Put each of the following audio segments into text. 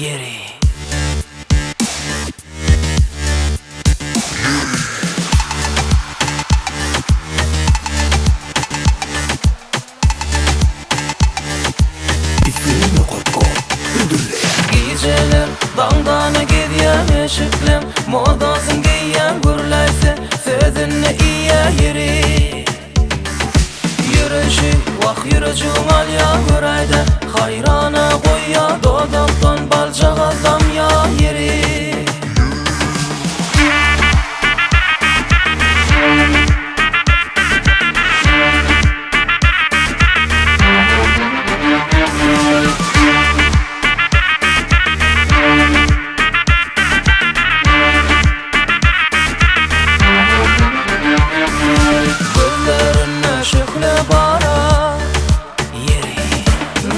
yeri. Geceler dağdana gidiyen eşiklim, modasın giyen gürleyse sözünle iyi yeri. Yürüyüşü vak yürücüğüm al ya göreyde, hayrana koy ya dodaktan balcak adam ya yeri.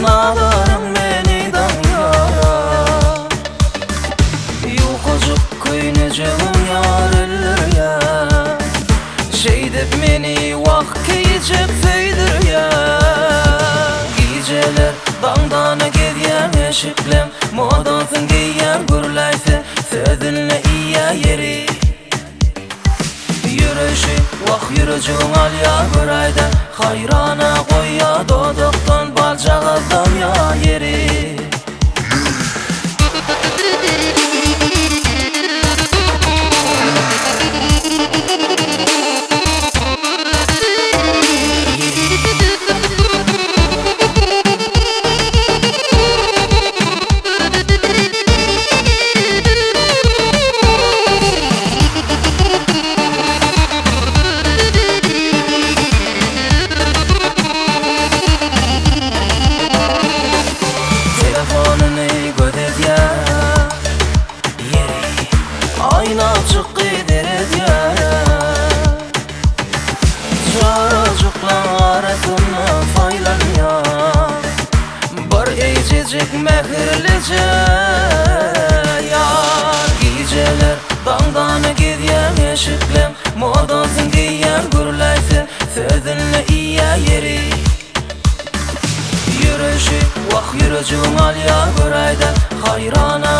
Nalarım beni danyara, yukucuk kıynıcığım yarılır ya. Şeydip meni vak keyicip feydir ya. Geceler dağdana gidiyen eşiklim, modasın giyen gürleyse sözünle iyi yeri. Yürüyüşü vak yürücüğün al ya göreyde, hayrana koy ya dodaktan balcak adam ya yeri. Ayna açık giderir ya. Çocuklar arasında faylan ya. Bir ececek mehirlice ya. Geceler dağdana gidiyen eşiklim, modasın giyen gürleyse sözünle iyi yeri. Yürüyüşü vak yürücüğüm al ya göreyde, hayrana